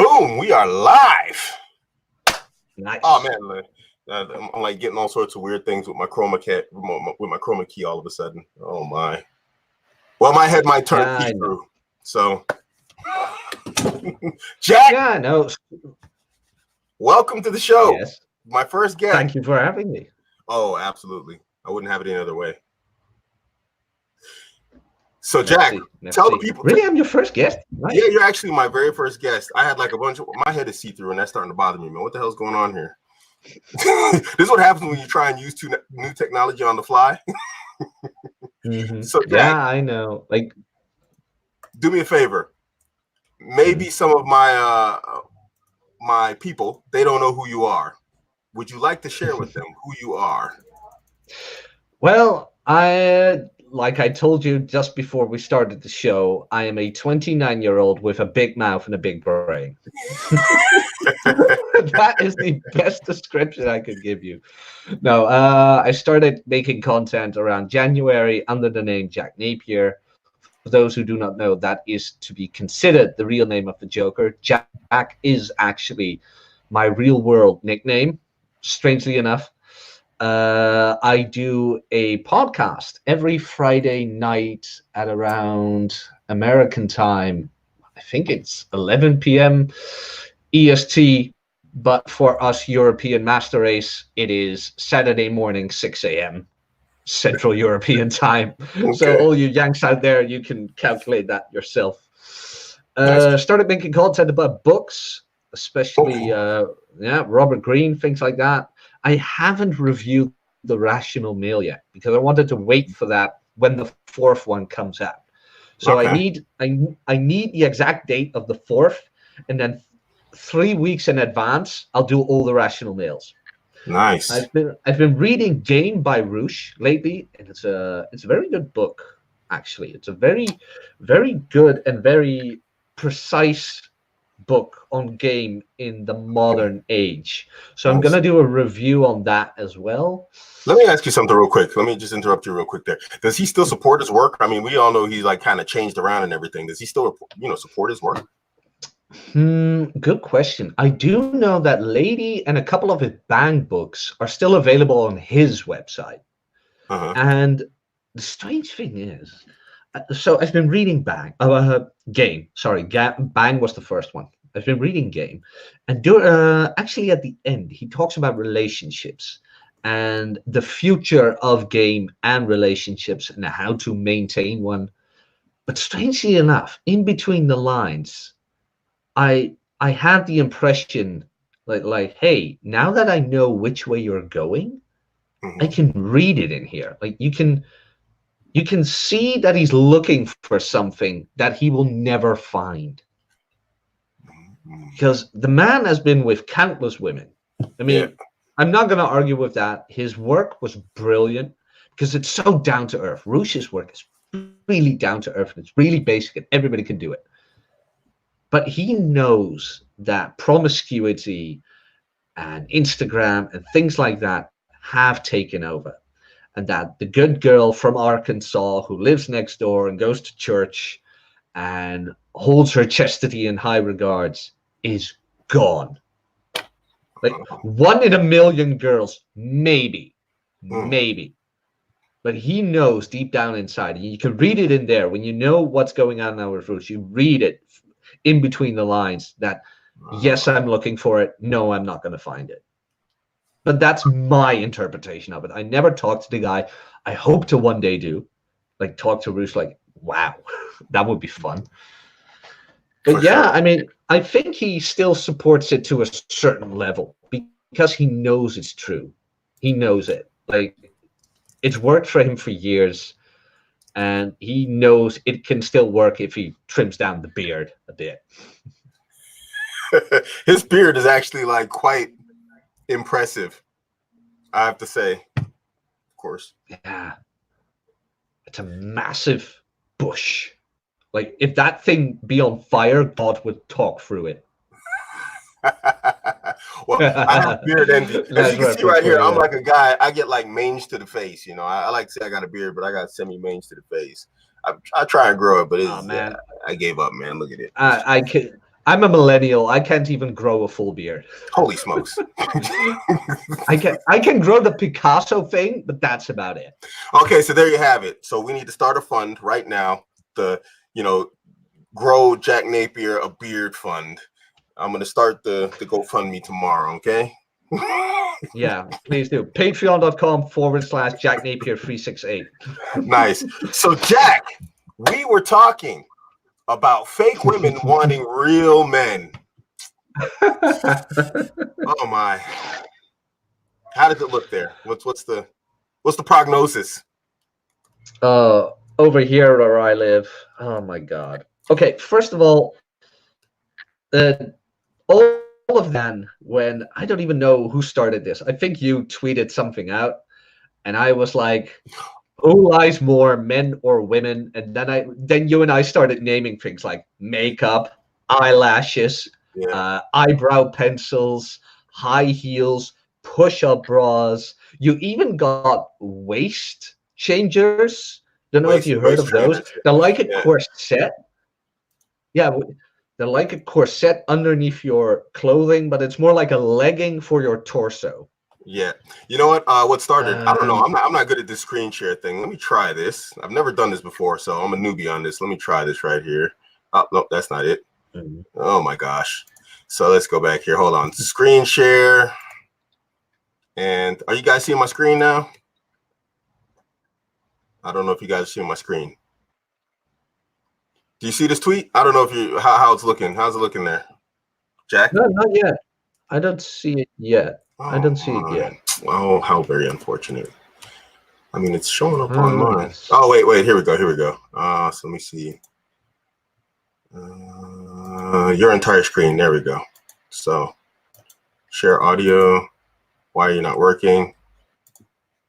Boom, we are live. Nice. Oh man, I'm like getting all sorts of weird things with my chroma key all of a sudden. Oh my. Well, my head might turn see-through. So Jack. Yeah, no. Welcome to the show. Yes. My first guest. Thank you for having me. Oh, absolutely. I wouldn't have it any other way. So Jack, tell the people. Really, I'm your first guest? Nice. Yeah, you're actually my very first guest. I had like a bunch of, my head is see-through and that's starting to bother me, man. What the hell's going on here? This is what happens when you try and use new technology on the fly. So Jack, yeah, I know. Like, do me a favor. Maybe some of my my people, they don't know who you are. Would you like to share with them who you are? Well, like I told you just before we started the show, I am a 29-year-old with a big mouth and a big brain. That is the best description I could give you. No, I started making content around January under the name Jack Napier. For those who do not know, that is to be considered the real name of the Joker. Jack is actually my real world nickname, strangely enough. I do a podcast every Friday night at around American time. I think it's 11 p.m. EST, but for us European master race, it is Saturday morning, 6 a.m. Central European time. Okay. So all you Yanks out there, you can calculate that yourself. Nice. Started making content about books, especially Robert Greene, things like that. I haven't reviewed The Rational Male yet because I wanted to wait for that when the fourth one comes out. So okay. I need the exact date of the fourth, and then 3 weeks in advance I'll do all the Rational Males. Nice. I've been reading Game by Roosh lately, and it's a very good book. Actually, it's a very good and very precise book on game in the modern age. So I'm going to do a review on that as well. Let me ask you something real quick. Let me just interrupt you real quick there. Does he still support his work? I mean, we all know he's like kind of changed around and everything. Does he still, support his work? Good question. I do know that Lady and a couple of his Bang books are still available on his website. And the strange thing is, so I've been reading Game. Sorry, Bang was the first one. I've been reading Game, and actually at the end he talks about relationships and the future of game and relationships and how to maintain one. But strangely enough, in between the lines, I had the impression like, hey, now that I know which way you're going, I can read it in here. Like you can see that he's looking for something that he will never find. Because the man has been with countless women. I mean, I'm not going to argue with that. His work was brilliant because it's so down to earth. Roosh's work is really down to earth and it's really basic and everybody can do it. But he knows that promiscuity and Instagram and things like that have taken over. And that the good girl from Arkansas who lives next door and goes to church and holds her chastity in high regards is gone. Like 1 in a million girls, maybe. But he knows deep down inside. You can read it in there. When you know what's going on now with Roosh, you read it in between the lines that, yes, I'm looking for it. No, I'm not going to find it. But that's my interpretation of it. I never talked to the guy. I hope to one day do. Like, talk to Roosh, like, wow, that would be fun. But yeah, I mean, I think he still supports it to a certain level because he knows it's true. He knows it. Like, it's worked for him for years. And he knows it can still work if he trims down the beard a bit. His beard is actually, like, quite impressive, I have to say. Of course. Yeah. It's a massive bush. Like, if that thing be on fire, God would talk through it. Well, I have beard envy. As you can see right here, I'm like a guy, I get like mange to the face, I like to say I got a beard, but I got semi-mange to the face. I try and grow it, but it's, I gave up, man. Look at it. I'm a millennial. I can't even grow a full beard. Holy smokes. I can grow the Picasso thing, but that's about it. Okay, so there you have it. So we need to start a fund right now. The grow Jack Napier a beard fund. I'm gonna start the GoFundMe tomorrow. Okay. Yeah, please do. Patreon.com/Jack Napier 368. Nice. So Jack, we were talking about fake women wanting real men. Oh my. How does it look there? What's the prognosis? Over here where I live. Oh my God. Okay, first of all, all of then when I don't even know who started this. I think you tweeted something out, and I was like, "Who lies more, men or women?" And then you and I started naming things like makeup, eyelashes, eyebrow pencils, high heels, push-up bras. You even got waist changers. Don't know if you heard of those. They're like a corset. Yeah, they're like a corset underneath your clothing, but it's more like a legging for your torso. Yeah. You know what? What started? I don't know. I'm not good at this screen share thing. Let me try this. I've never done this before, so I'm a newbie on this. Let me try this right here. Oh, no, that's not it. Oh my gosh. So let's go back here. Hold on. Screen share. And are you guys seeing my screen now? I don't know if you guys are seeing my screen. Do you see this tweet? I don't know if you how it's looking. How's it looking there, Jack? No, not yet. I don't see it yet. I don't see it yet. Oh, how very unfortunate. I mean, it's showing up on mine. Oh, wait. Here we go. So let me see. Your entire screen. There we go. So share audio. Why are you not working?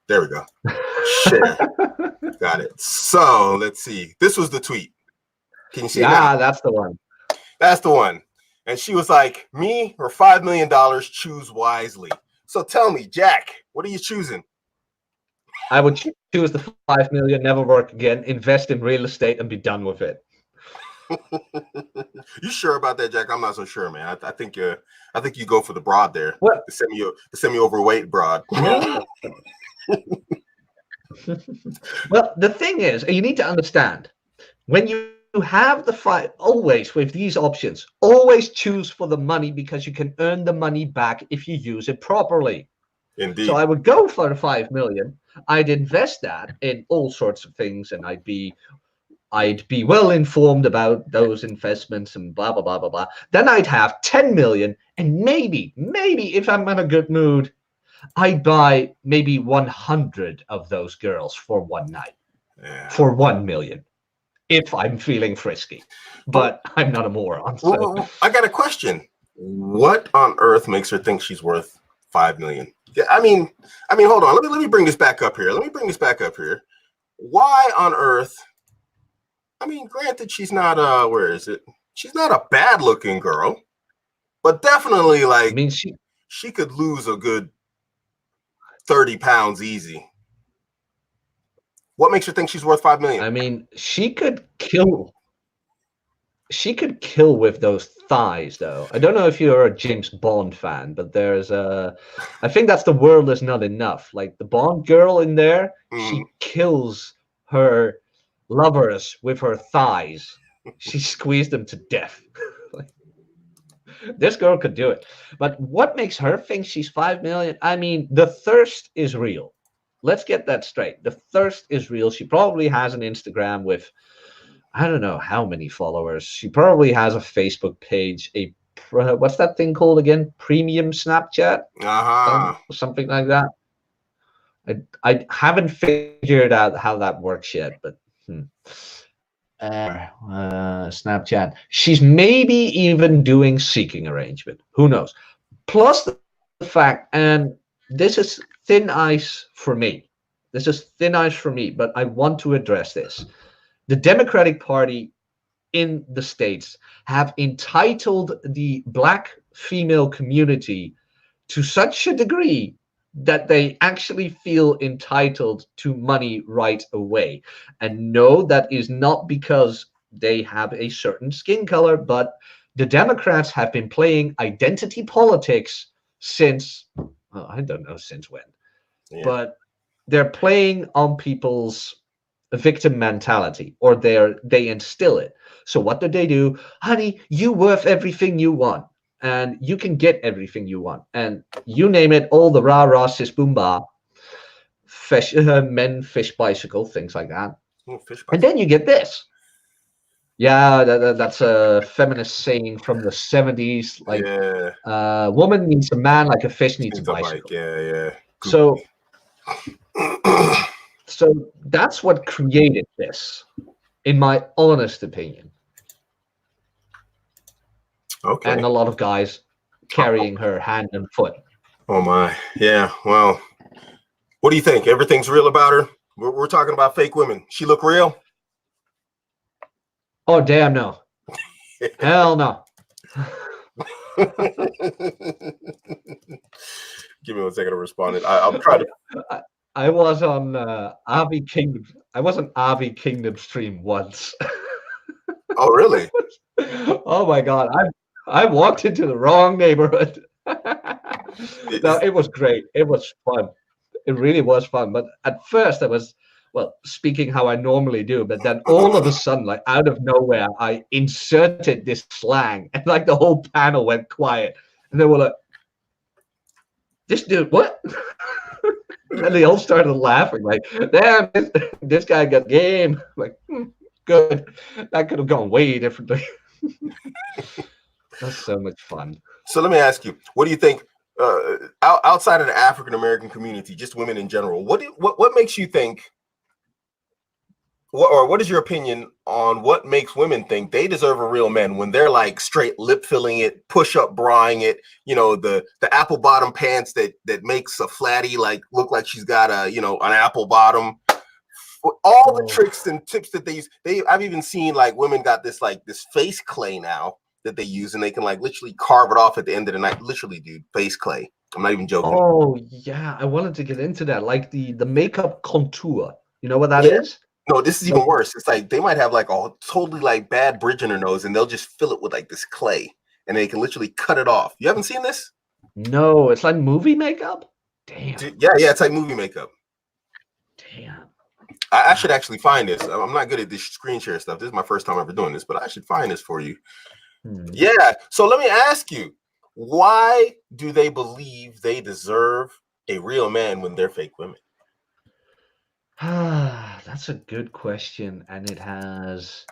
There we go. Share. Got it. So let's see. This was the tweet. Can you see it? Yeah, that's the one. That's the one. And she was like, me or $5 million, choose wisely. So tell me, Jack, what are you choosing? I would choose the 5 million, never work again, invest in real estate, and be done with it. You sure about that, Jack? I'm not so sure, man. I think you go for the broad there. What? The semi overweight broad. No. Well, the thing is, you need to understand, when you have the fight, always with these options, always choose for the money, because you can earn the money back if you use it properly. Indeed. So I would go for the 5 million. I'd invest that in all sorts of things, and I'd be well informed about those investments and blah blah blah blah blah. Then I'd have 10 million, and maybe if I'm in a good mood, I'd buy maybe 100 of those girls for one night, for 1 million. If I'm feeling frisky, but I'm not a moron. So. Well, I got a question. What on earth makes her think she's worth 5 million? Yeah, I mean, hold on. Let me bring this back up here. Why on earth? I mean, granted, she's not where is it? She's not a bad looking girl, but definitely like, I mean, she could lose a good 30 pounds easy. What makes her think she's worth 5 million? I mean, she could kill with those thighs, though. I don't know if you're a James Bond fan, but I think that's The World Is Not Enough. Like the Bond girl in there, she kills her lovers with her thighs. She squeezed them to death. This girl could do it. But what makes her think she's 5 million? I mean, the thirst is real. Let's get that straight. The thirst is real. She probably has an Instagram with, I don't know how many followers. She probably has a Facebook page. What's that thing called again? Premium Snapchat? Something like that. I haven't figured out how that works yet, but Snapchat. She's maybe even doing seeking arrangement. Who knows? Plus the fact, and this is thin ice for me. But I want to address this. The Democratic Party in the States have entitled the Black female community to such a degree that they actually feel entitled to money right away. And no, that is not because they have a certain skin color, but The Democrats have been playing identity politics since, well, I don't know since when, but they're playing on people's victim mentality, or they instill it. So what do? Honey, you worth everything you want, and you can get everything you want, and you name it, all the rah rah sis boom bah, fish, men fish bicycle, things like that. And then you get this. Yeah, that's a feminist saying from the 70s. Like, woman needs a man like a fish needs a bicycle. Yeah. So, so that's what created this, in my honest opinion. Okay. And a lot of guys carrying her hand and foot. Oh my, yeah. Well, what do you think? Everything's real about her? We're talking about fake women. She look real? Oh, damn no. Hell no. Give me 1 second to respond. I'll try to. I was on Avi Kingdom. I was on Avi Kingdom stream once. Oh, really? Oh my God. I walked into the wrong neighborhood. No, it was great. It was fun. It really was fun. But at first I was, well, speaking how I normally do, but then all of a sudden, like out of nowhere, I inserted this slang, and like the whole panel went quiet. And they were like, this dude, what? And they all started laughing, like, damn, this guy got game. Like, good. That could have gone way differently. That's so much fun. So let me ask you, what do you think, outside of the African American community, just women in general, what makes you think, what is your opinion on what makes women think they deserve a real man when they're like straight lip filling it, push up braing it, the apple bottom pants that makes a flatty like look like she's got a an apple bottom, all the tricks and tips that they use. I've even seen like women got this face clay now that they use, and they can like literally carve it off at the end of the night. Literally, dude, face clay. I'm not even joking. Oh yeah, I wanted to get into that, like the makeup contour. You know what that is? No, this is even worse. It's like they might have like a totally like bad bridge in their nose, and they'll just fill it with like this clay, and they can literally cut it off. You haven't seen this? No, it's like movie makeup. Damn. Yeah, it's like movie makeup. Damn. I should actually find this. I'm not good at this screen share stuff. This is my first time ever doing this, but I should find this for you. Yeah. So let me ask you, why do they believe they deserve a real man when they're fake women? That's a good question, and it has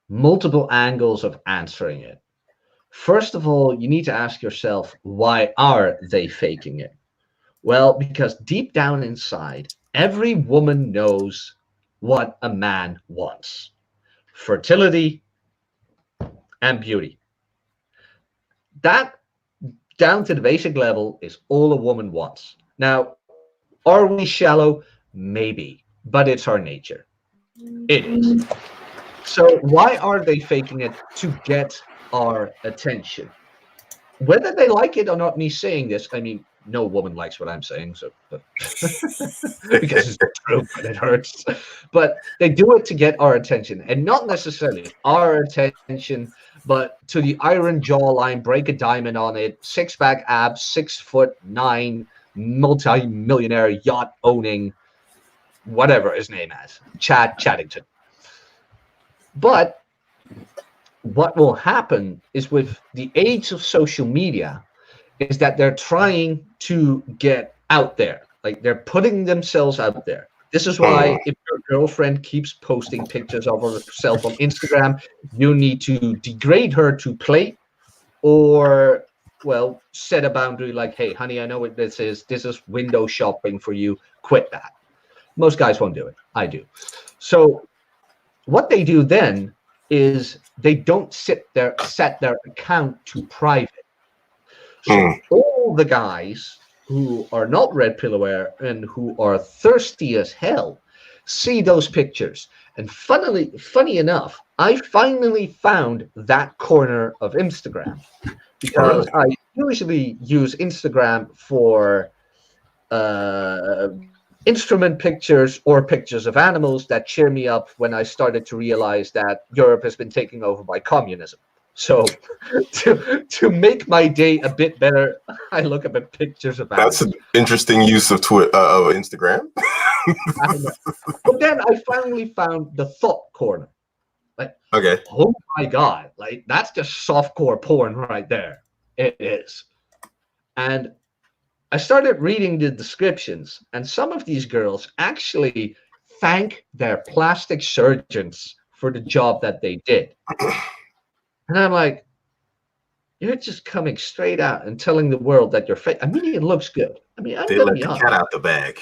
multiple angles of answering it. First of all, you need to ask yourself, why are they faking it? Well, because deep down inside, every woman knows what a man wants: fertility and beauty. That, down to the basic level, is all a woman wants. Now, are we shallow? Maybe, but it's our nature. It is. So why are they faking it? To get our attention. Whether they like it or not, me saying this, I mean, no woman likes what I'm saying, so because it's true, but it hurts. But they do it to get our attention, and not necessarily our attention, but to the iron jawline, break a diamond on it, six-pack abs, 6'9", multi-millionaire yacht owning, whatever his name is, Chad Chaddington. But what will happen is, with the age of social media, is that they're trying to get out there. Like, they're putting themselves out there. This is why if your girlfriend keeps posting pictures of herself on Instagram, you need to degrade her to play, or, well, set a boundary like, hey, honey, I know what this is. This is window shopping for you. Quit that. Most guys won't do it. I do. So what they do then is they don't set their account to private. So all the guys who are not red pill aware and who are thirsty as hell see those pictures. And funny enough, I finally found that corner of Instagram, because I usually use Instagram for instrument pictures or pictures of animals that cheer me up when I started to realize that Europe has been taken over by communism. So to make my day a bit better, I look up at pictures of That's ass. an interesting use of of Instagram. I know. But then I finally found the thought corner. Like, Okay. oh my God, like that's just softcore porn right there. It is. And I started reading the descriptions, and some of these girls actually thank their plastic surgeons for the job that they did. And I'm like, you're just coming straight out and telling the world that you're fake. I mean, it looks good. I mean, I'm They gonna let be the honest. cat out the bag.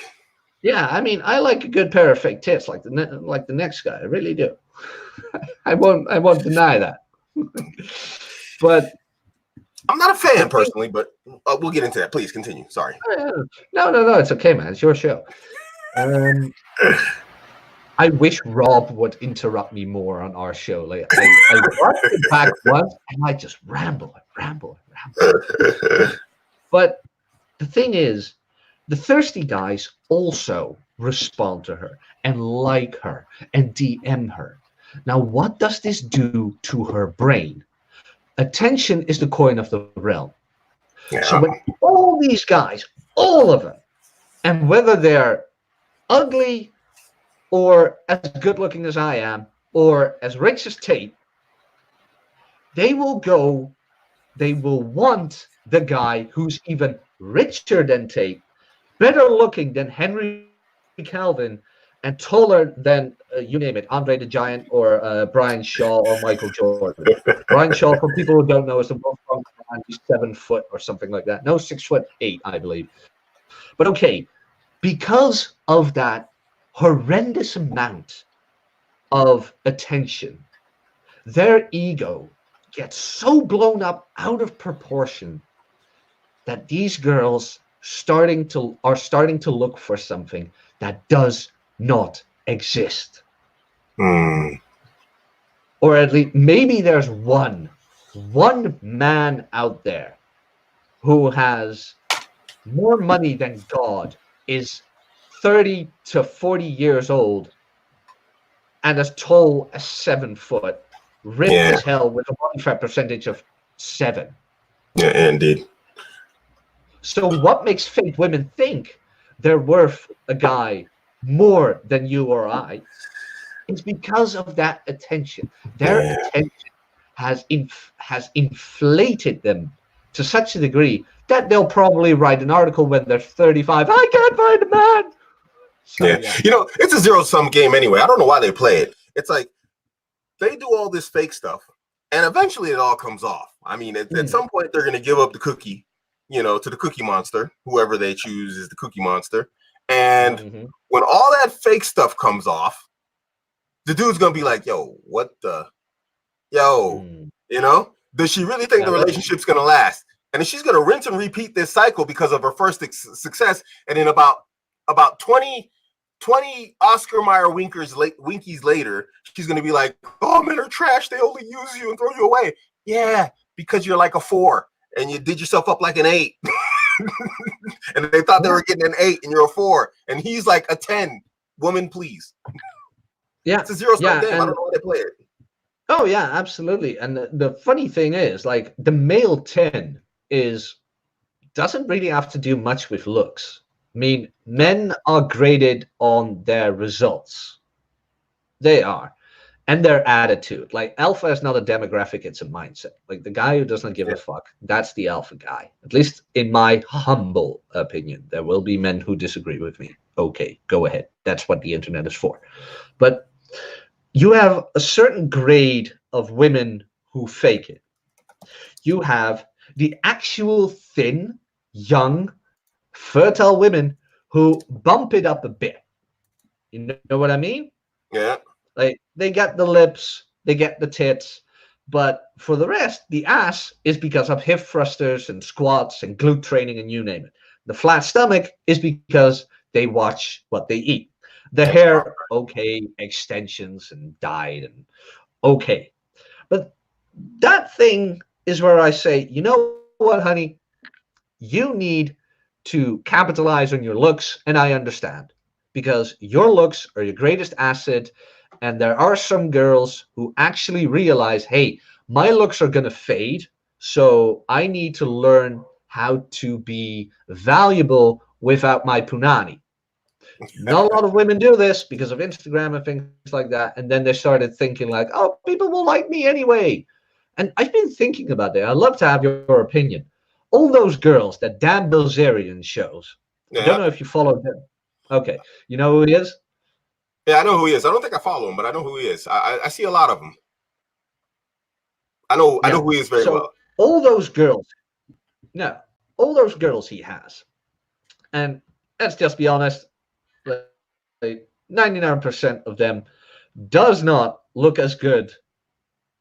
Yeah, I mean, I like a good pair of fake tits, like the next guy. I really do. I won't deny that. But I'm not a fan personally, but we'll get into that. Please continue. Sorry. no, it's okay, man. It's your show. I wish Rob would interrupt me more on our show. Like I watched it back once, and I just ramble. But the thing is, the thirsty guys also respond to her and like her and DM her. Now, what does this do to her brain? Attention is the coin of the realm. Yeah. So when all these guys, all of them, and whether they're ugly or as good looking as I am or as rich as Tate, they will want the guy who's even richer than Tate, better looking than Henry Calvin, and taller than you name it, Andre the Giant or Brian Shaw or Michael Jordan. Brian Shaw, for people who don't know, is the most strongest man. He's 7 foot or something like that. No, 6'8", I believe. But okay, because of that horrendous amount of attention, their ego gets so blown up out of proportion that these girls are starting to look for something that does not exist. Or at least maybe there's one man out there who has more money than God, is 30 to 40 years old, and as tall as 7 foot, ripped as hell with a body fat percentage of 7. Yeah, indeed. So what makes fake women think they're worth a guy more than you or I? It's because of that attention. Their attention has inflated them to such a degree that they'll probably write an article when they're 35. I can't find a man. So, yeah, you know, it's a zero-sum game anyway. I don't know why they play it. It's like they do all this fake stuff, and eventually it all comes off. I mean, at some point they're going to give up the cookie, you know, to the Cookie Monster. Whoever they choose is the Cookie Monster. And when all that fake stuff comes off, the dude's going to be like, yo, what the? Yo, you know? Does she really think the relationship's going to last? And then she's going to rinse and repeat this cycle because of her first success. And in about 20 Oscar Mayer winkies later, she's going to be like, oh, men are trash. They only use you and throw you away. Yeah, because you're like a 4 and you did yourself up like an 8. And they thought they were getting an 8 and you're a 4. And he's like a 10. Woman, please. Yeah. It's a zero-sum game. I don't know why they play it. Oh, yeah, absolutely. And the funny thing is, like, the male 10 doesn't really have to do much with looks. I mean, men are graded on their results. They are. And their attitude. Like, alpha is not a demographic, it's a mindset. Like, the guy who doesn't give a fuck, that's the alpha guy. At least in my humble opinion. There will be men who disagree with me. Okay, go ahead. That's what the internet is for. But you have a certain grade of women who fake it. You have the actual thin, young, fertile women who bump it up a bit. You know what I mean? Yeah. Like, they get the lips, they get the tits, but for the rest, the ass is because of hip thrusters and squats and glute training and you name it. The flat stomach is because they watch what they eat. The hair, okay, extensions and dyed and okay. But that thing is where I say, you know what, honey? You need to capitalize on your looks, and I understand. Because your looks are your greatest asset, and there are some girls who actually realize, hey, my looks are going to fade. So I need to learn how to be valuable without my punani. Not a lot of women do this because of Instagram and things like that. And then they started thinking like, oh, people will like me anyway. And I've been thinking about that. I'd love to have your opinion. All those girls that Dan Bilzerian shows. I don't Yeah. know if you follow him. Okay. You know who he is? Yeah, I know who he is. I don't think I follow him, but I know who he is. I see a lot of them. I know who he is very well. All those girls, no, all those girls he has. And let's just be honest, like 99% of them does not look as good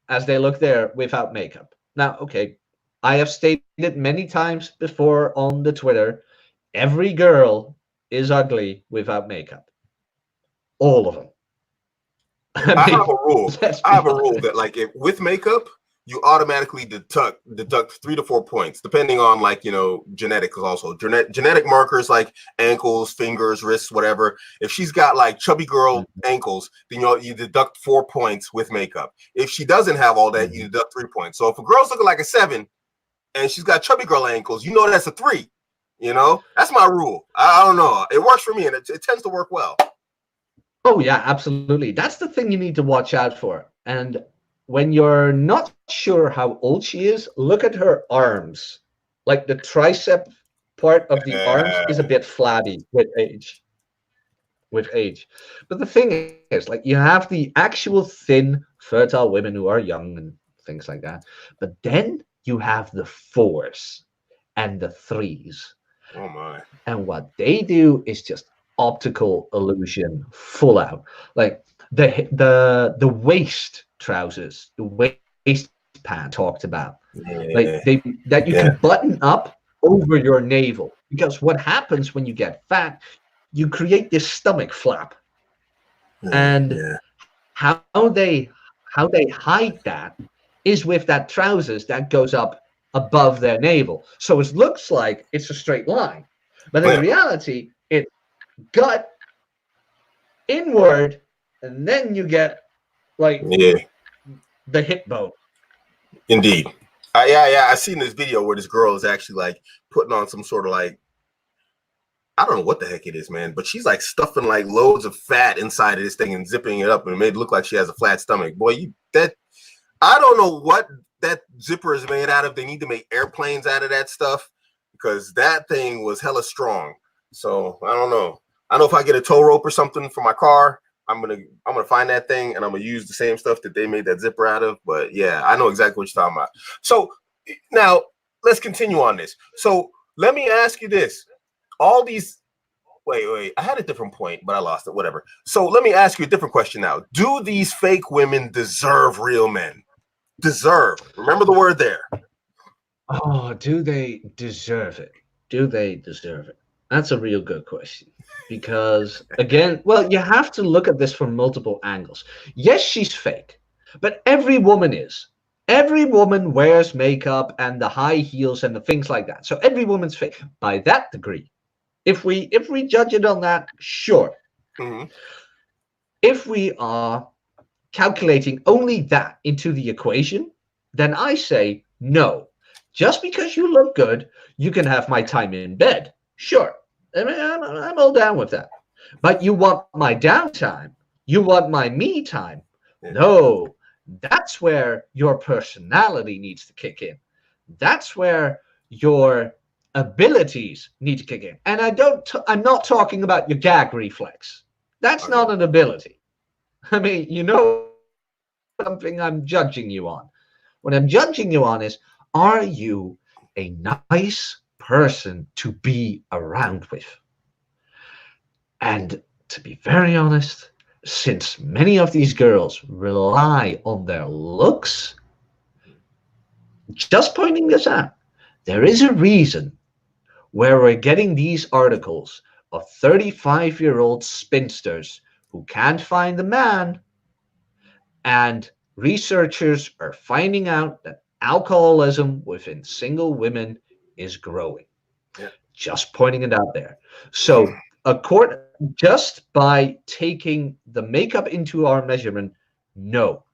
as they look there without makeup. Now, okay, I have stated many times before on the Twitter, every girl is ugly without makeup. All of them. I have a rule. I have a rule that like if with makeup, you automatically deduct 3 to 4 points, depending on like, you know, genetics also. Genetic markers like ankles, fingers, wrists, whatever. If she's got like chubby girl ankles, then you deduct 4 points with makeup. If she doesn't have all that, you deduct 3 points. So if a girl's looking like a 7 and she's got chubby girl ankles, you know that's a 3. You know, that's my rule. I don't know. It works for me, and it tends to work well. Oh yeah, absolutely. That's the thing you need to watch out for. And when you're not sure how old she is, look at her arms. Like the tricep part of the arms is a bit flabby with age. With age. But the thing is, like, you have the actual thin, fertile women who are young and things like that. But then you have the 4s and the 3s. Oh my. And what they do is just optical illusion full out. Like the waist trousers, the waist pant talked about. Like that you can button up over your navel. Because what happens when you get fat, you create this stomach flap. And how they hide that is with that trousers that goes up above their navel. So it looks like it's a straight line. But in reality, it's gut inward, and then you get like the hip bone. Indeed. I seen this video where this girl is actually like putting on some sort of like, I don't know what the heck it is, man, but she's like stuffing like loads of fat inside of this thing and zipping it up and it made it look like she has a flat stomach. Boy, I don't know what that zipper is made out of. They need to make airplanes out of that stuff because that thing was hella strong. So I don't know. I know if I get a tow rope or something for my car, I'm gonna find that thing and I'm gonna use the same stuff that they made that zipper out of. But yeah, I know exactly what you're talking about. So now let's continue on this. So let me ask you this. All these wait, I had a different point, but I lost it. Whatever. So let me ask you a different question now. Do these fake women deserve real men? Deserve. Remember the word there. Oh, do they deserve it? Do they deserve it? That's a real good question. Because again, well, you have to look at this from multiple angles. Yes, she's fake, but every woman is. Every woman wears makeup and the high heels and the things like that. So every woman's fake by that degree. If we judge it on that, sure. Mm-hmm. If we are calculating only that into the equation, then I say no. Just because you look good, you can have my time in bed. Sure. I mean, I'm all down with that. But you want my downtime? You want my me time? No. That's where your personality needs to kick in. That's where your abilities need to kick in. And I'm not talking about your gag reflex. That's not an ability. I mean, you know something I'm judging you on. What I'm judging you on is, are you a nice person to be around with? And to be very honest, since many of these girls rely on their looks, just pointing this out, there is a reason where we're getting these articles of 35-year-old spinsters who can't find the man, and researchers are finding out that alcoholism within single women is growing. Yeah. Just pointing it out there. So just by taking the makeup into our measurement, no,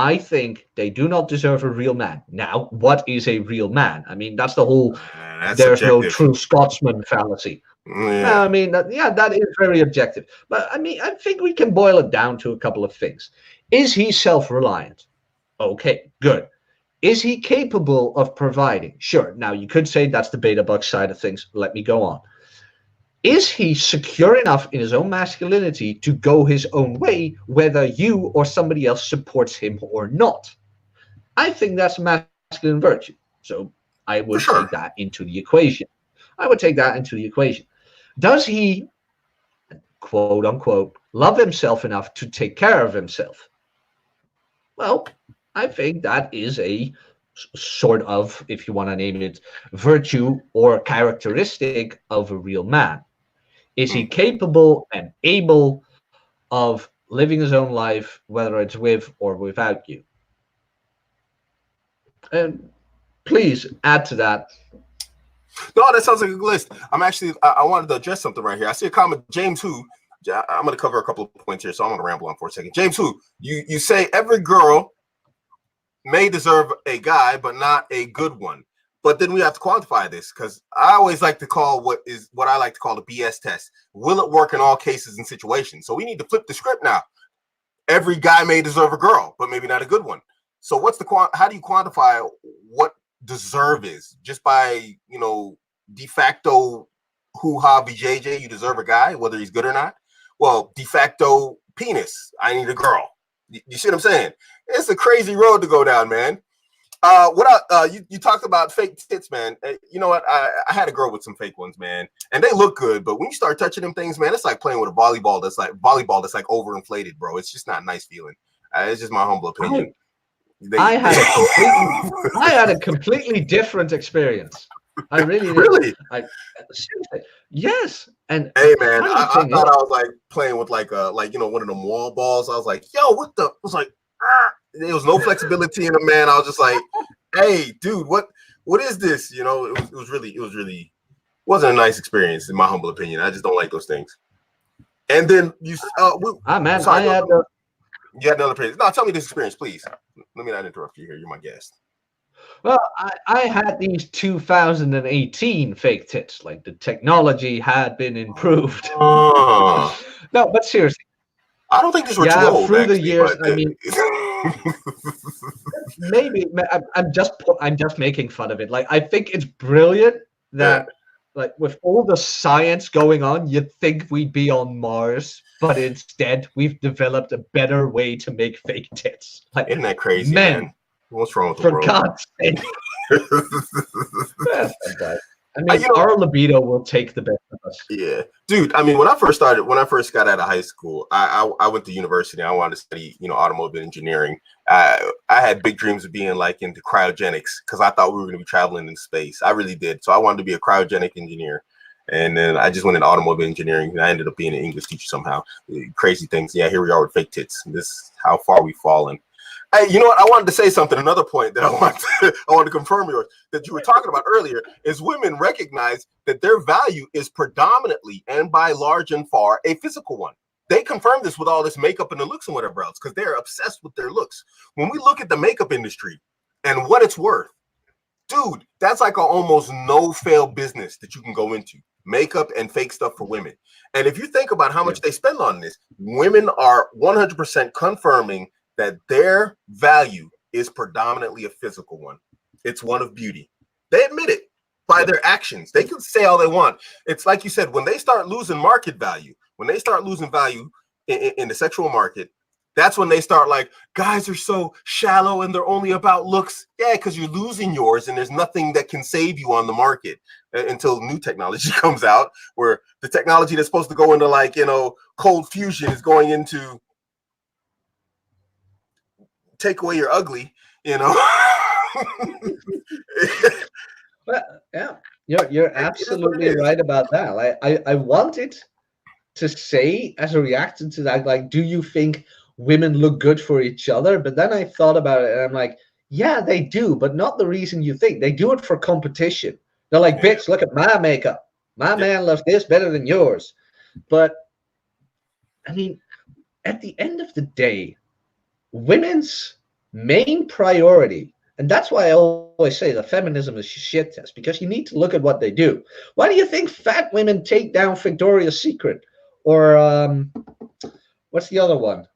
I think they do not deserve a real man. Now, what is a real man? I mean, that's the whole That's there's no subjective. true Scotsman fallacy. Yeah. I mean, that is very objective. But I mean, I think we can boil it down to a couple of things. Is he self-reliant? Okay, good. Is he capable of providing? Sure. Now, you could say that's the beta bug side of things. Let me go on. Is he secure enough in his own masculinity to go his own way, whether you or somebody else supports him or not? I think that's a masculine virtue. So I For would sure. take that into the equation. Does he, quote unquote, love himself enough to take care of himself? Well, I think that is a sort of, if you want to name it, virtue or characteristic of a real man. Is he capable and able of living his own life, whether it's with or without you? And please add to that. No, that sounds like a good list. I wanted to address something right here. I see a comment, James Who. I'm going to cover a couple of points here, so I'm going to ramble on for a second. James Who, you say every girl may deserve a guy, but not a good one. But then we have to quantify this, because I always like to call what I like to call the BS test. Will it work in all cases and situations? So we need to flip the script now. Every guy may deserve a girl, but maybe not a good one. So how do you quantify what deserve is? Just by, de facto hoo-ha BJJ, you deserve a guy, whether he's good or not? Well, de facto penis, I need a girl. You see what I'm saying? It's a crazy road to go down, man. You talked about fake tits, man. You know what? I had a girl with some fake ones, man, and they look good. But when you start touching them things, man, it's like playing with a volleyball that's like overinflated, bro. It's just not a nice feeling. It's just my humble opinion. I had a completely different experience. I really did. Really? Seriously, yes. And hey, man, I thought I was like playing with like one of them wall balls. I was like, yo, what the? I was like, there was no flexibility in the man. I was just like, hey, dude, what is this? It wasn't a nice experience in my humble opinion. I just don't like those things. And then you, man, sorry, I had you had another experience. No, tell me this experience, please. Let me not interrupt you here. You're my guest. Well, I had these 2018 fake tits. Like, the technology had been improved. No, but seriously, I don't think these were too old. Through actually, the years, but, I mean, maybe I'm just making fun of it. Like, I think it's brilliant that, like, with all the science going on, you'd think we'd be on Mars, but instead we've developed a better way to make fake tits. Like, isn't that crazy, man? What's wrong with the world? For God's sake. I mean, our libido will take the best of us. Yeah, dude. I mean, when I first got out of high school, I went to university. I wanted to study, automobile engineering. I had big dreams of being like into cryogenics, because I thought we were going to be traveling in space. I really did. So I wanted to be a cryogenic engineer. And then I just went into automobile engineering, and I ended up being an English teacher somehow. Crazy things. Yeah, here we are with fake tits. This is how far we've fallen. Hey, you know what? I wanted to say something. Another point that I want to confirm yours that you were talking about earlier is women recognize that their value is predominantly and by large and far a physical one. They confirm this with all this makeup and the looks and whatever else, because they're obsessed with their looks. When we look at the makeup industry and what it's worth, dude, that's like an almost no-fail business that you can go into. Makeup and fake stuff for women. And if you think about how much they spend on this, women are 100% confirming that their value is predominantly a physical one. It's one of beauty. They admit it by their actions. They can say all they want. It's like you said, when they start losing market value, when they start losing value in the sexual market, that's when they start like, guys are so shallow and they're only about looks. Yeah, because you're losing yours and there's nothing that can save you on the market until new technology comes out, where the technology that's supposed to go into like, cold fusion is going into take away your ugly, Well, yeah, you're absolutely right about that. Like, I wanted to say as a reaction to that, like, do you think women look good for each other? But then I thought about it and I'm like, yeah, they do, but not the reason you think. They do it for competition. They're like, bitch, look at my makeup. My man loves this better than yours. But I mean, at the end of the day, women's main priority, and that's why I always say that feminism is a shit test, because you need to look at what they do. Why do you think fat women take down Victoria's Secret? Or what's the other one?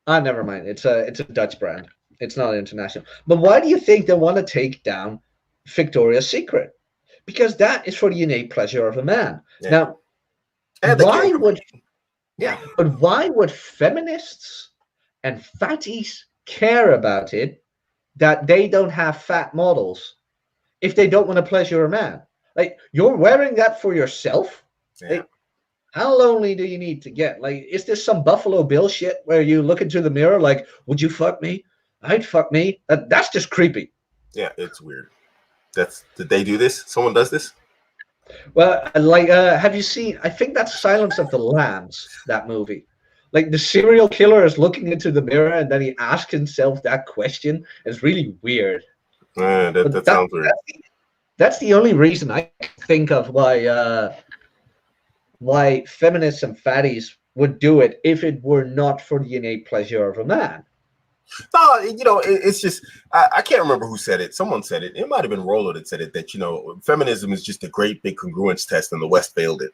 Never mind. It's a Dutch brand. It's not international. But why do you think they want to take down Victoria's Secret? Because that is for the innate pleasure of a man. Yeah. Now, why would but why would feminists and fatties care about it that they don't have fat models if they don't want to pleasure a man? Like, you're wearing that for yourself? Yeah. Like, how lonely do you need to get? Like, is this some Buffalo Bill shit where you look into the mirror like, would you fuck me? I'd fuck me. That's just creepy. Yeah, it's weird. Did they do this? Someone does this? Well, like, have you seen, I think that's Silence of the Lambs, that movie. Like, the serial killer is looking into the mirror and then he asks himself that question. It's really weird. That sounds weird. That's the only reason I think of why feminists and fatties would do it if it were not for the innate pleasure of a man. No, it's just, I can't remember who said it. Someone said it. It might have been Rollo that said it, that, feminism is just a great big congruence test and the West failed it.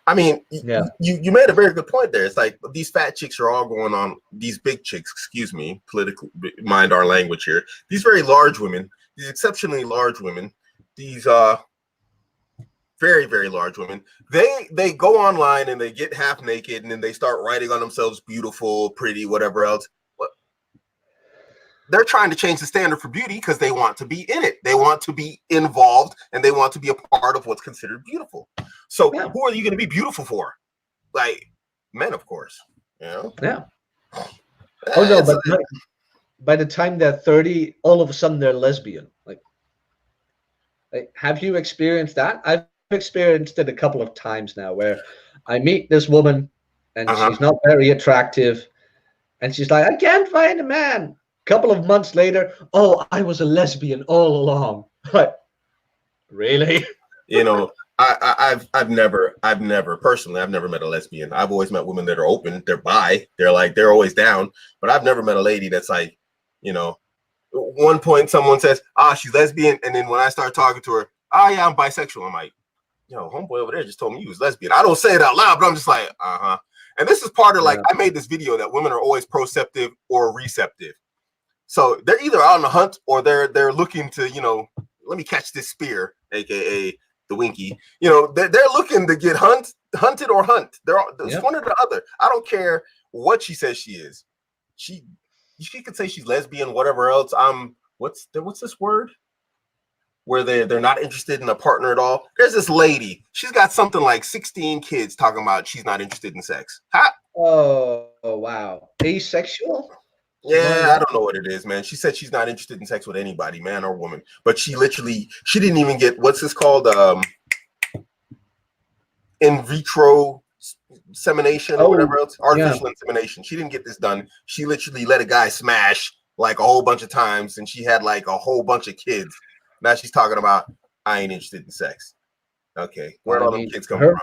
I mean, you made a very good point there. It's like these fat chicks are all going on, these big chicks, excuse me, politically mind our language here. These very large women, these exceptionally large women, these very, very large women, they go online and they get half naked and then they start writing on themselves beautiful, pretty, whatever else. They're trying to change the standard for beauty because they want to be in it. They want to be involved and they want to be a part of what's considered beautiful. So who are you going to be beautiful for? Like, men, of course. Yeah. Oh, no, but by the time they're 30, all of a sudden they're lesbian. Like, have you experienced that? I've experienced it a couple of times now where I meet this woman and she's not very attractive. And she's like, I can't find a man. Couple of months later, I was a lesbian all along. Like, really? I've never personally, I've never met a lesbian. I've always met women that are open, they're bi, they're always down, but I've never met a lady that's like, one point someone says, she's lesbian, and then when I start talking to her, yeah, I'm bisexual. I'm like, homeboy over there just told me you was lesbian. I don't say it out loud, but I'm just like, And this is part of I made this video that women are always proceptive or receptive. So they're either out on the hunt or they're looking to, let me catch this spear, aka the winky. They're looking to get hunted or hunt. It's one or the other. I don't care what she says she is. She could say she's lesbian, whatever else. What's this word? Where they're not interested in a partner at all. There's this lady. She's got something like 16 kids talking about she's not interested in sex. Oh wow. Asexual? Yeah, I don't know what it is, man. She said she's not interested in sex with anybody, man or woman. But she didn't even get, what's this called? In vitro insemination or whatever else. Artificial insemination. She didn't get this done. She literally let a guy smash like a whole bunch of times and she had like a whole bunch of kids. Now she's talking about, I ain't interested in sex. Okay. Where all them kids come from?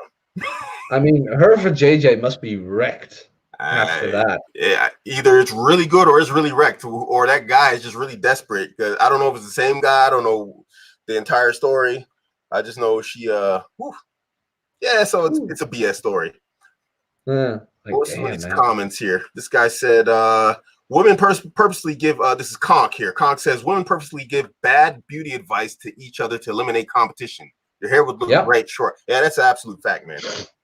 I mean, her for JJ must be wrecked. After that, yeah, either it's really good or it's really wrecked, or that guy is just really desperate. Because I don't know if it's the same guy. I don't know the entire story. I just know she. So it's a BS story. What's comments here? This guy said, "Women purposely give." This is Conk here. Conk says, "Women purposely give bad beauty advice to each other to eliminate competition. Your hair would look great short." Yeah, that's an absolute fact, man.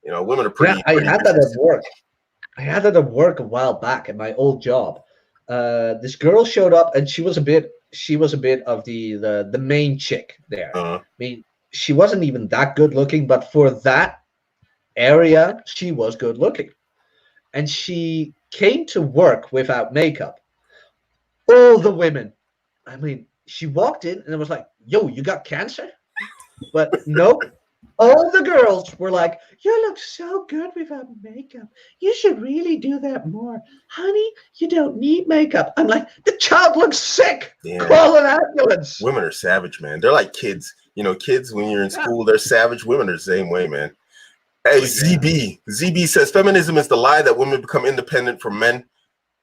Women are pretty. I had that at work. I had that at work a while back at my old job. This girl showed up, and she was a bit of the main chick there. I mean, she wasn't even that good looking, but for that area, she was good looking. And she came to work without makeup. All the women, I mean, she walked in, and it was like, "Yo, you got cancer?" But nope. All the girls were like, "You look so good without makeup. You should really do that more. Honey, you don't need makeup." I'm like, the child looks sick. Yeah. Call an ambulance. Women are savage, man. They're like kids. Kids, when you're in school, they're savage. Women are the same way, man. Hey, ZB says, feminism is the lie that women become independent from men.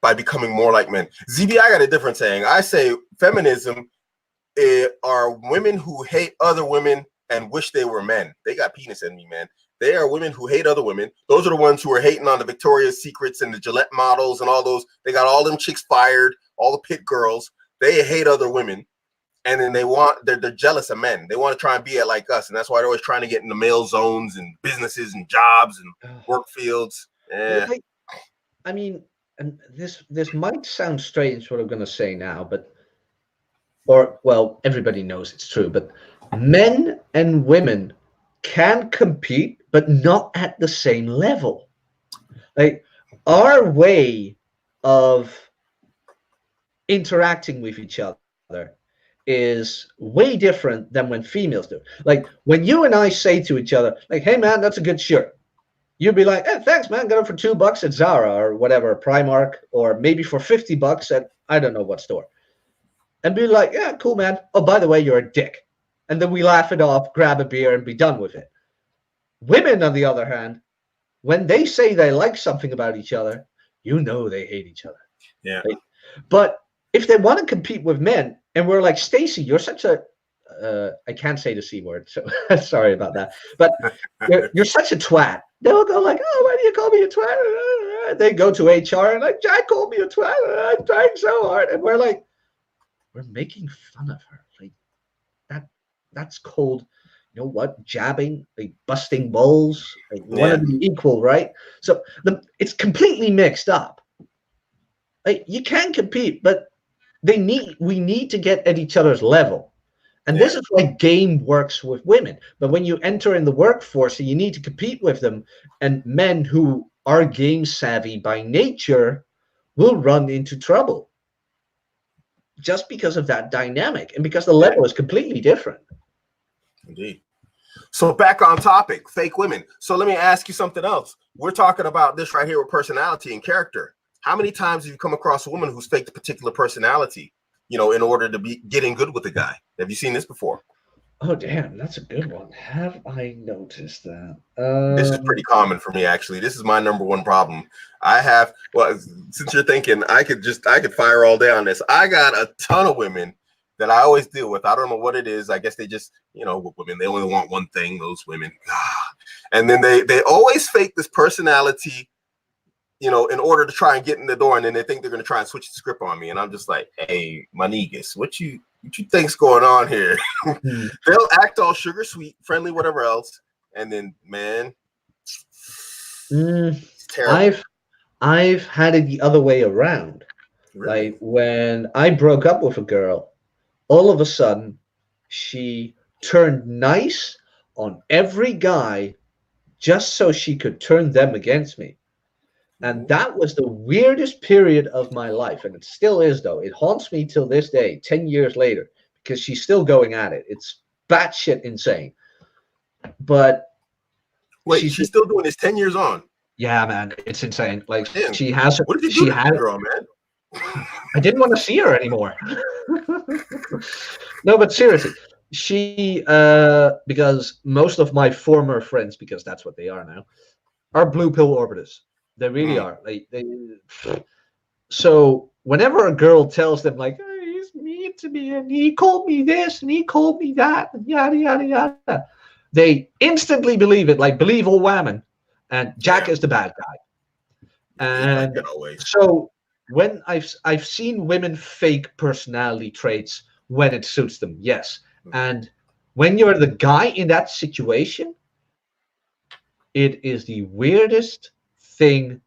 by becoming more like men. ZB, I got a different saying. I say feminism are women who hate other women and wish they were men. They got penis in me, man. They are women who hate other women. Those are the ones who are hating on the Victoria's Secrets and the Gillette models and all those. They got all them chicks fired, all the pit girls. They hate other women. And then they're jealous of men. They want to try and be like us. And that's why they're always trying to get in the male zones and businesses and jobs and work fields. Yeah. I mean, and this might sound strange what I'm going to say now, well, everybody knows it's true, but men and women can compete, but not at the same level. Like, our way of interacting with each other is way different than when females do. Like, when you and I say to each other, like, hey man, that's a good shirt, you'd be like, hey, thanks man, got it for $2 at Zara or whatever, Primark, or maybe for $50 at I don't know what store. And be like, yeah, cool, man. Oh, by the way, you're a dick. And then we laugh it off, grab a beer, and be done with it. Women, on the other hand, when they say they like something about each other, you know they hate each other. Yeah. Right? But if they want to compete with men, and we're like, Stacy, you're such a, I can't say the C word, so sorry about that. But you're such a twat. They'll go like, oh, why do you call me a twat? They go to HR and like, Jack called me a twat. I'm trying so hard. And we're like, we're making fun of her. Like that's called, you know what, jabbing, like busting balls. Like, we want to be equal, right? So it's completely mixed up. Like, you can compete, but we need to get at each other's level. And this is why game works with women. But when you enter in the workforce and you need to compete with them, and men who are game savvy by nature will run into trouble. Just because of that dynamic and because the level is completely different. Indeed. So back on topic, fake women. So let me ask you something else. We're talking about this right here with personality and character. How many times have you come across a woman who's faked a particular personality, in order to be getting good with a guy? Have you seen this before? Oh, damn, that's a good one. Have I noticed that? This is pretty common for me, actually. This is my number one problem. Since you're thinking, I could fire all day on this. I got a ton of women that I always deal with. I don't know what it is. I guess they just, women, they only want one thing, those women. And then they always fake this personality, in order to try and get in the door. And then they think they're going to try and switch the script on me. And I'm just like, hey, Manigas, what you think's going on here? They'll act all sugar sweet, friendly, whatever else. And then, man, it's terrible. I've had it the other way around. Really? Like, when I broke up with a girl, all of a sudden she turned nice on every guy just so she could turn them against me. And that was the weirdest period of my life. And it still is, though. It haunts me till this day, 10 years later, because she's still going at it. It's batshit insane. But wait, she's still doing this 10 years on? Yeah, man, it's insane. Like, damn. She has. What did you do to that girl, man? I didn't want to see her anymore. No, but seriously, she because most of my former friends, because that's what they are now, are blue pill orbiters. They really are. So whenever a girl tells them like, hey, he's mean to me and he called me this and he called me that and yada yada yada, they instantly believe it, like believe all women, and Jack is the bad guy. And so when I've seen women fake personality traits when it suits them, yes. And when you're the guy in that situation, it is the weirdest thing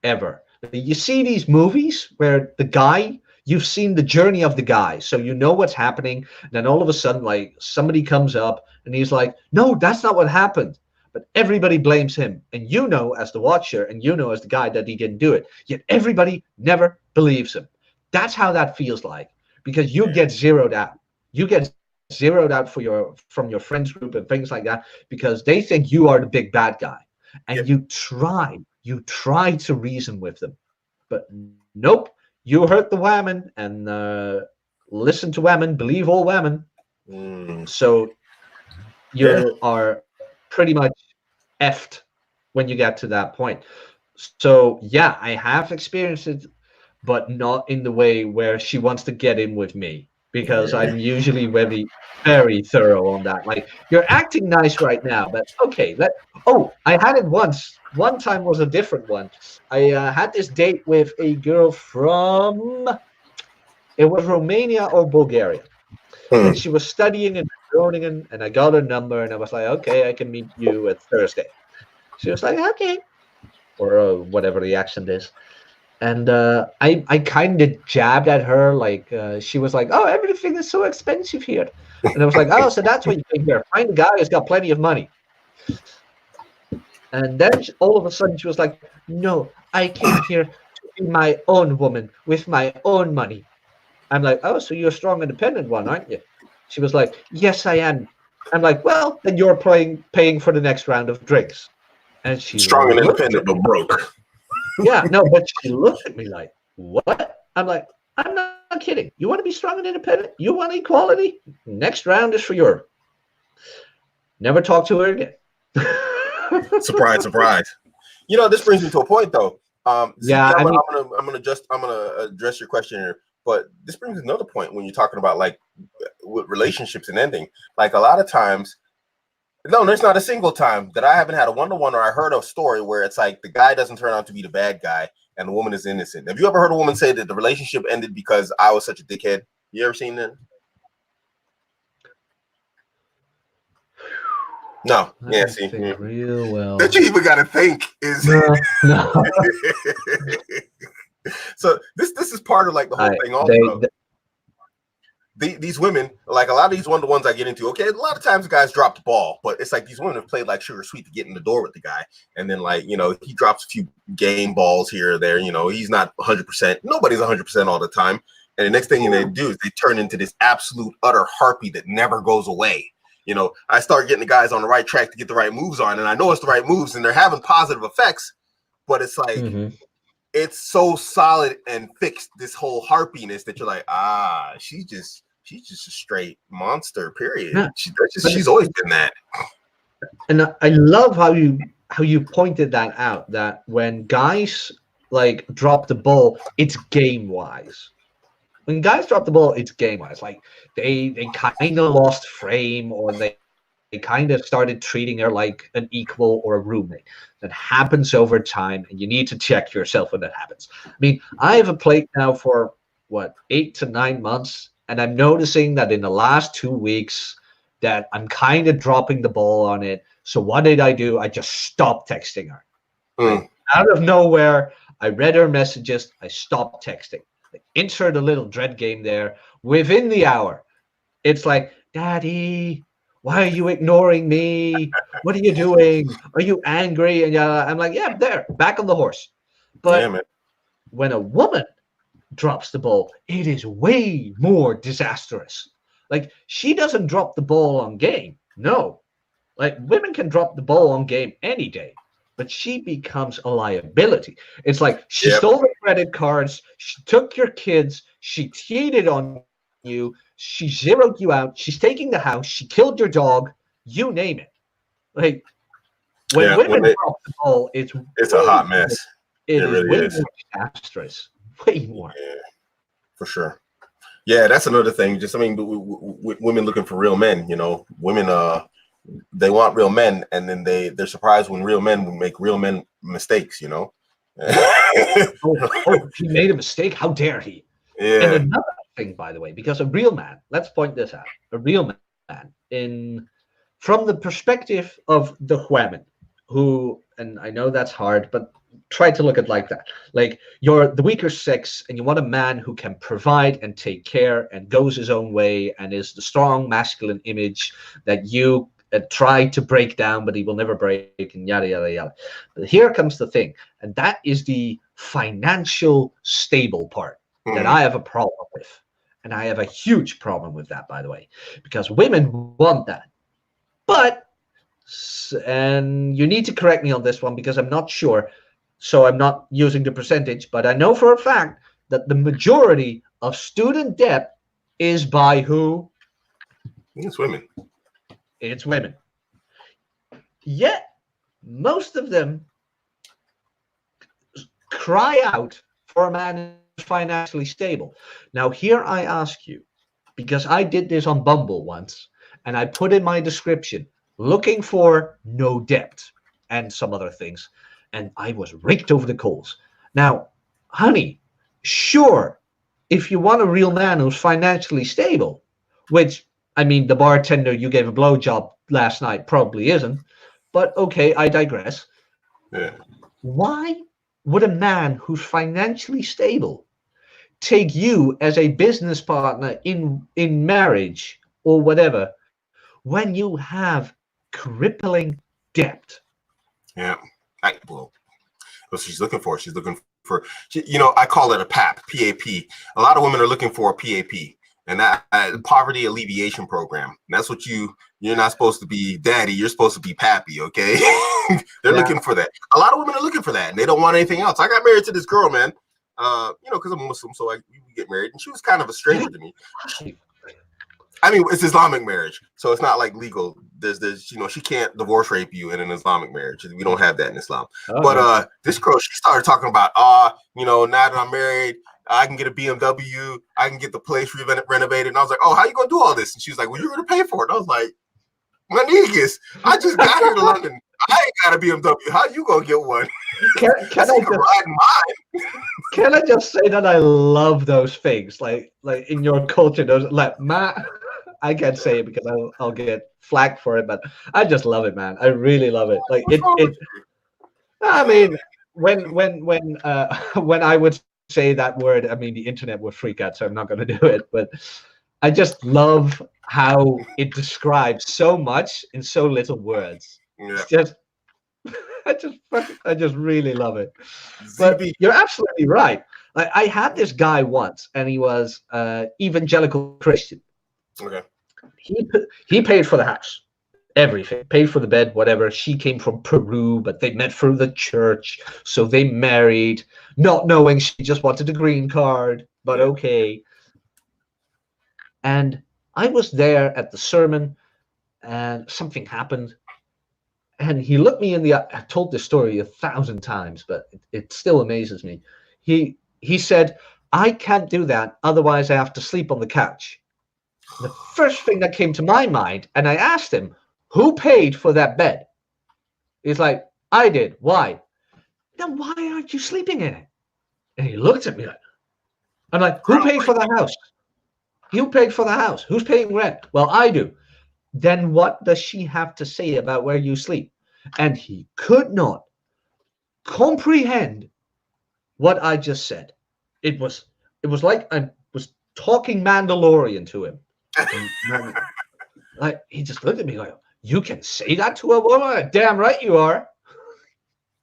ever. You see these movies where the guy, you've seen the journey of the guy, so you know what's happening. And then all of a sudden, like, somebody comes up and he's like, no, that's not what happened. But everybody blames him. And you know, as the watcher, and you know, as the guy, that he didn't do it. Yet everybody never believes him. That's how that feels like, because you get zeroed out. You get zeroed out from your friends group and things like that, because they think you are the big bad guy. And you try to reason with them, but nope, you hurt the women and listen to women, believe all women. So you are pretty much effed when you get to that point. So yeah, I have experienced it but not in the way where she wants to get in with me, because Yeah. I'm usually very, very thorough on that. Like, you're acting nice right now, but okay, I had it once. One time was a different one. I had this date with a girl from, it was Romania or Bulgaria. Hmm. And she was studying in Groningen, and I got her number, and I was like, okay, I can meet you at Thursday. She was like, okay, or whatever the accent is. And I kind of jabbed at her, like she was like, "Oh, everything is so expensive here," and I was like, "Oh, so that's why you came here? Find a guy who's got plenty of money." And then all of a sudden she was like, "No, I came here to be my own woman with my own money." I'm like, "Oh, so you're a strong, independent one, aren't you?" She was like, "Yes, I am." I'm like, "Well, then you're paying for the next round of drinks." And she Strong and looked independent, at but me. broke. Yeah, no, but she looked at me like, what? I'm like, I'm not kidding. You want to be strong and independent? You want equality? Next round is for your. Never talk to her again. Surprise, surprise. This brings me to a point though. Yeah, I mean, I'm gonna address your question here, but this brings another point when you're talking about like with relationships and ending. Like a lot of times, no, there's not a single time that I haven't had a one-to-one or I heard a story where it's like the guy doesn't turn out to be the bad guy and the woman is innocent. Have you ever heard a woman say that the relationship ended because I was such a dickhead? You ever seen that? No. Yeah, see. think real well. That you even gotta think is No. So this is part of like the whole thing also. These women, like a lot of these one-to-ones I get into, okay, a lot of times guys drop the ball, but it's like these women have played like sugar sweet to get in the door with the guy. And then like, he drops a few game balls here or there, he's not 100%. Nobody's 100% all the time. And the next thing they do is they turn into this absolute utter harpy that never goes away. I start getting the guys on the right track to get the right moves on, and I know it's the right moves and they're having positive effects, but it's like, it's so solid and fixed, this whole harpiness, that you're like, she's just a straight monster, period. Yeah. She's always been that. And I love how you pointed that out, that when guys like drop the ball, it's game wise. When guys drop the ball, it's game wise. Like they kind of lost frame, or they kind of started treating her like an equal or a roommate. That happens over time, and you need to check yourself when that happens. I mean, I have a plate now for 8 to 9 months, and I'm noticing that in the last 2 weeks that I'm kind of dropping the ball on it. So what did I do? I just stopped texting her. Like, out of nowhere, I read her messages. I stopped texting. I insert a little dread game there. Within the hour, it's like, Daddy, why are you ignoring me? What are you doing? Are you angry? And I'm like, yeah, there, back on the horse. But when a woman drops the ball, it is way more disastrous. Like, she doesn't drop the ball on game. No. Like, women can drop the ball on game any day, but she becomes a liability. It's like she stole the credit cards, she took your kids, she cheated on you, she zeroed you out, she's taking the house, she killed your dog, you name it. Like, when women drop the ball, it's a hot mess. It is really way more disastrous. Way more. Yeah, for sure. Yeah, that's another thing. Just, I mean, women looking for real men, women, they want real men, and then they're surprised when real men make real men mistakes, oh, he made a mistake. How dare he? Yeah. And another thing, by the way, because a real man, let's point this out, a real man, from the perspective of the women who, and I know that's hard, but try to look at it like that. Like, you're the weaker sex and you want a man who can provide and take care and goes his own way and is the strong masculine image that you try to break down, but he will never break, and yada, yada, yada. But here comes the thing, and that is the financial stable part that I have a problem with. And I have a huge problem with that, by the way, because women want that. But, and you need to correct me on this one because I'm not sure, so I'm not using the percentage, but I know for a fact that the majority of student debt is by who? It's women. It's women. Yet, most of them cry out for a man who's financially stable. Now, here I ask you, because I did this on Bumble once, and I put in my description, looking for no debt and some other things, and I was raked over the coals. Now, honey, sure, if you want a real man who's financially stable, which, I mean, the bartender you gave a blowjob last night probably isn't, but okay, I digress. Yeah. Why would a man who's financially stable take you as a business partner in marriage or whatever when you have crippling debt? Yeah. Well, what she's looking for. She's looking for, I call it a PAP, PAP. A lot of women are looking for a PAP, and that poverty alleviation program. And that's what you're not supposed to be daddy. You're supposed to be pappy. Okay. They're looking for that. A lot of women are looking for that, and they don't want anything else. I got married to this girl, man. Because I'm Muslim, so we get married, and she was kind of a stranger to me. I mean, it's Islamic marriage, so it's not like legal. There's she can't divorce rape you in an Islamic marriage. We don't have that in Islam. Oh, but this girl, she started talking about, now that I'm married, I can get a BMW, I can get the place renovated. And I was like, oh, how you gonna do all this? And she was like, well, you're gonna pay for it. And I was like, my niggas, I just got here to London. I ain't got a BMW. How you gonna get one? Can I just say that I love those things, like in your culture, those I can't say it because I'll get flagged for it, but I just love it, man. I really love it. Like it. I mean, when I would say that word, I mean the internet would freak out, so I'm not going to do it. But I just love how it describes so much in so little words. Yeah. It's just. I just really love it. But you're absolutely right. I had this guy once, and he was evangelical Christian. Okay. He paid for the house, everything, paid for the bed, whatever. She came from Peru, but they met through the church, so they married, not knowing she just wanted a green card, but okay. And I was there at the sermon, and something happened. And he looked me in the eye. I've told this story 1,000 times, but it still amazes me. He said, I can't do that, otherwise I have to sleep on the couch. The first thing that came to my mind, and I asked him, who paid for that bed? He's like, I did. Why? Then why aren't you sleeping in it? And he looked at me like, I'm like, who paid for the house? You paid for the house. Who's paying rent? Well, I do. Then what does she have to say about where you sleep? And he could not comprehend what I just said. It was like I was talking Mandalorian to him. Like he just looked at me like, you can say that to a woman? Damn right you are.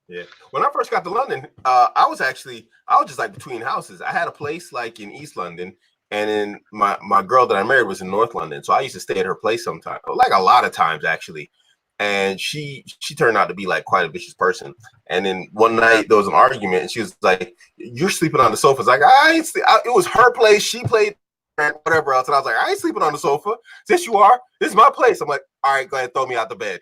Yeah. When I first got to London, I was just like between houses. I had a place like in East London, and then my girl that I married was in North London. So I used to stay at her place sometimes, like a lot of times actually. And she turned out to be like quite a vicious person. And then one night there was an argument, and she was like, "You're sleeping on the sofa." It's like, it was her place. She played whatever else, and I was like, "I ain't sleeping on the sofa. Since you are, this is my place." I'm like, "All right, go ahead, throw me out the bed."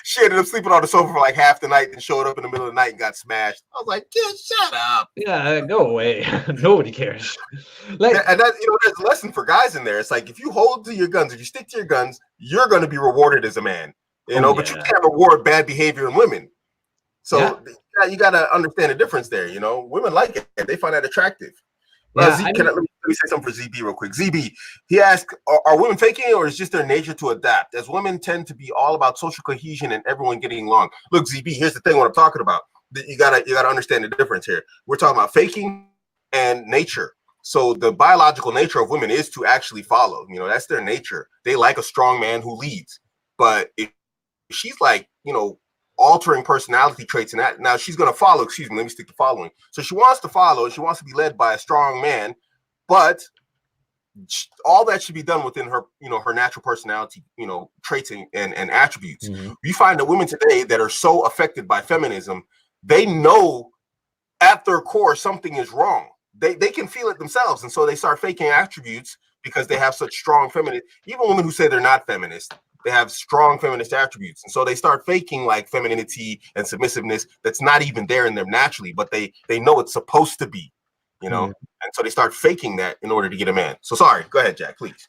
She ended up sleeping on the sofa for like half the night, and showed up in the middle of the night and got smashed. I was like, shut up. Yeah, go away. Nobody cares. And that, there's a lesson for guys in there. It's like, if you hold to your guns, if you stick to your guns, you're going to be rewarded as a man. But you can't reward bad behavior in women. So you got to understand the difference there. Women like it. They find that attractive. Let me say something for ZB real quick. ZB, he asked, are women faking it, or is it just their nature to adapt? As women tend to be all about social cohesion and everyone getting along. Look, ZB, here's the thing what I'm talking about. You gotta understand the difference here. We're talking about faking and nature. So the biological nature of women is to actually follow. That's their nature. They like a strong man who leads. But if she's like, altering personality traits and that, now she's going to follow. Excuse me, let me stick to following. So she wants to follow, and she wants to be led by a strong man, but all that should be done within her, her natural personality, traits and attributes. Mm-hmm. You find that women today that are so affected by feminism, they know at their core something is wrong. They can feel it themselves, and so they start faking attributes because they have such strong feminine. Even women who say they're not feminist, they have strong feminist attributes, and so they start faking like femininity and submissiveness that's not even there in them naturally, but they know it's supposed to be, you know, and so they start faking that in order to get a man. So sorry, go ahead, Jack, please.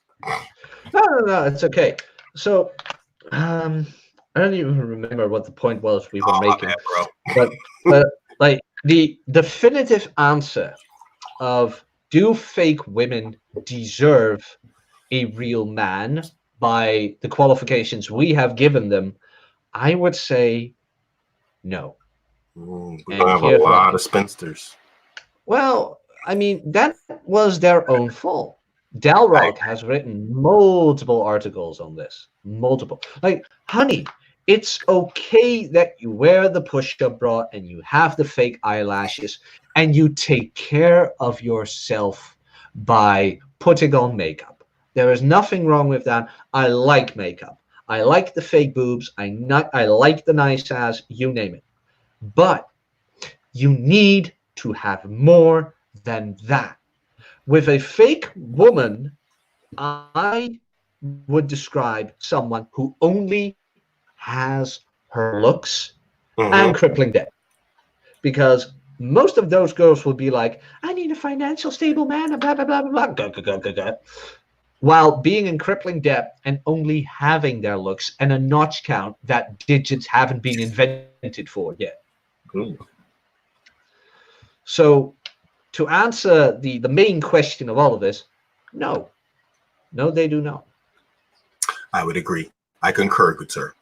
No, it's okay. So, I don't even remember what the point was we were making, bad, but like the definitive answer of do fake women deserve a real man by the qualifications we have given them, I would say no. We're gonna have a lot of spinsters. Well, I mean, that was their own fault. Dalrock has written multiple articles on this. Multiple. Like, honey, it's okay that you wear the push-up bra and you have the fake eyelashes and you take care of yourself by putting on makeup. There is nothing wrong with that. I like makeup. I like the fake boobs. I like the nice ass, you name it. But you need to have more than that. With a fake woman, I would describe someone who only has her looks and crippling debt. Because most of those girls will be like, I need a financial stable man, blah, blah, blah, blah, blah. While being in crippling debt and only having their looks and a notch count that digits haven't been invented for yet. So to answer the main question of all of this, no, they do not. I would agree. I concur, good sir.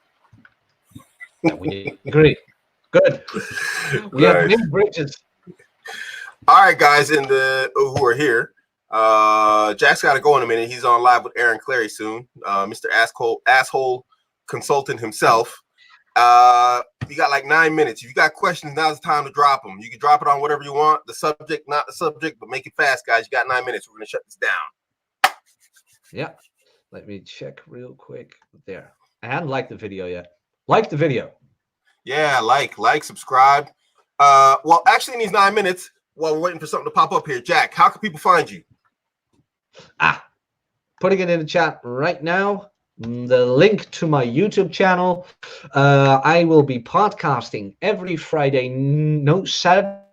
We agree. Good. We have many bridges. All right, guys, who are here. Jack's got to go in a minute. He's on live with Aaron Clary soon. Mr. Asshole Consultant himself. You got like 9 minutes. If you got questions, now's the time to drop them. You can drop it on whatever you want. The subject, not the subject, but make it fast, guys. You got 9 minutes. We're going to shut this down. Yeah. Let me check real quick there. I haven't liked the video yet. Like the video. Yeah, like, subscribe. Well, actually, in these 9 minutes, while we're waiting for something to pop up here, Jack, how can people find you? Putting it in the chat right now. The link to my YouTube channel. I will be podcasting every Saturday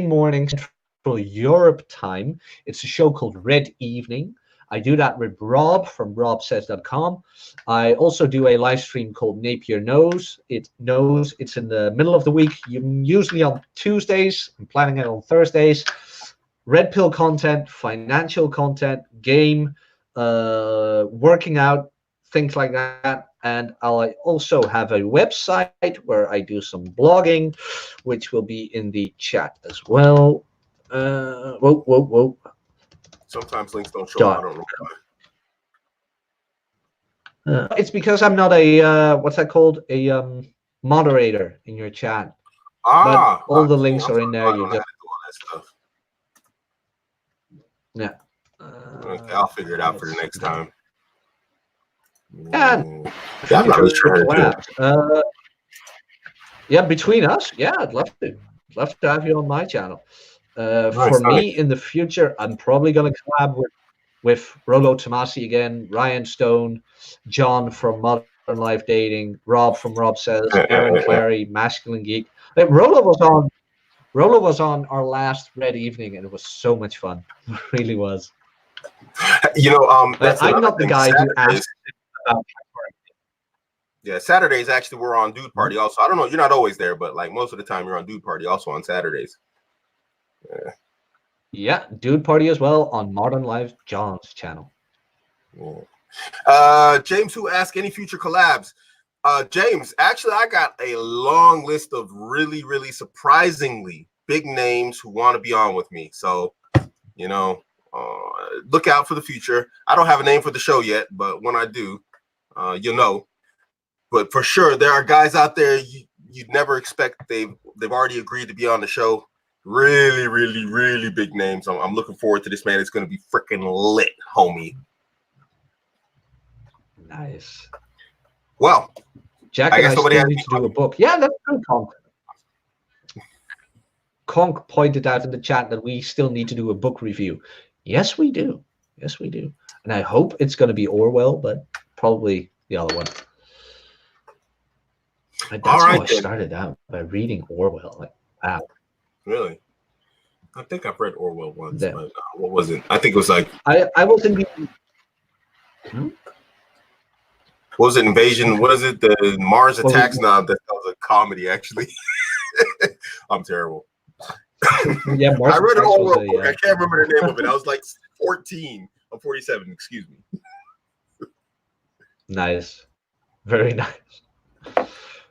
morning Central Europe time. It's a show called Red Evening. I do that with Rob from robsays.com. I also do a live stream called Napier Knows. It's in the middle of the week, usually on Tuesdays. I'm planning it on Thursdays. Red pill content, financial content, game, working out, things like that. And I'll also have a website where I do some blogging, which will be in the chat as well. Whoa. Sometimes links don't show up. I don't know why. It's because I'm not a what's that called? A moderator in your chat. But all the links are in there. You just yeah. Okay, I'll figure it out for the next time. And I'm not really sure. Yeah, between us, yeah, I'd love to. Love to have you on my channel. For me, in the future, I'm probably going to collab with Rolo Tomasi again, Ryan Stone, John from Modern Life Dating, Rob from Rob Says, Aaron Clary, Masculine Geek. Like, Rolo was on our last Red Evening, and it was so much fun. It really was. You know, I'm not the guy who asked about. Yeah, Saturdays actually we're on Dude Party also. I don't know, you're not always there, but like most of the time you're on Dude Party also on Saturdays. Yeah, Dude Party as well on Modern Life John's channel. James, who asked any future collabs? James, actually, I got a long list of really, really surprisingly big names who want to be on with me. So, you know, look out for the future. I don't have a name for the show yet, but when I do, you'll know. But for sure, there are guys out there you'd never expect. They've already agreed to be on the show. Really, really, really big names. I'm looking forward to this, man. It's going to be freaking lit, homie. Nice. Well, Jack and I still need to do a book. Yeah, that's true, Conk. Conk pointed out in the chat that we still need to do a book review. Yes, we do. Yes, we do. And I hope it's going to be Orwell, but probably the other one. And All that's how right, I then. started out, by reading Orwell. Like, wow. Really? I think I've read Orwell once, Yeah. but what was it? I think it was like, I was in the. what was it? Invasion? What is it? The Mars What was Attacks? it? No, that was a comedy, actually. I'm terrible. Yeah, Mars I read an Attacks was Orwell a. book. I can't remember the name of it. I was like 14. I'm 47. Excuse me. Nice. Very nice.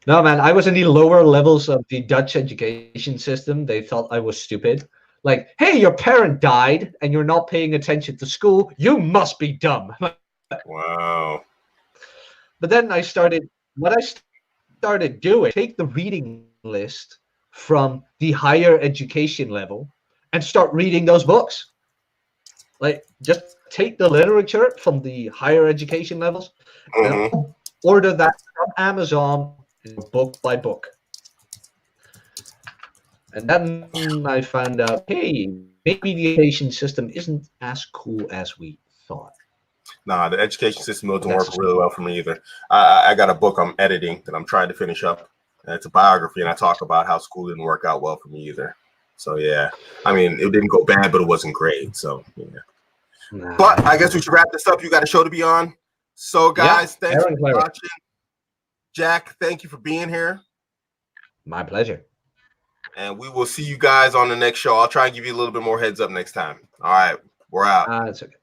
No, man, I was in the lower levels of the Dutch education system. They thought I was stupid. Like, hey, your parent died and you're not paying attention to school. You must be dumb. Wow. But then what I started doing, take the reading list from the higher education level and start reading those books. Like, just take the literature from the higher education levels and order that from Amazon, book by book. And then I found out, hey, maybe the education system isn't as cool as we thought. Nah, the education system doesn't work really well for me either. I got a book I'm editing that I'm trying to finish up. And it's a biography, and I talk about how school didn't work out well for me either. So yeah, I mean, it didn't go bad, but it wasn't great. So yeah. Nah. But I guess we should wrap this up. You got a show to be on. So guys, thanks for watching. Jack, thank you for being here. My pleasure. And we will see you guys on the next show. I'll try and give you a little bit more heads up next time. All right, we're out. It's okay.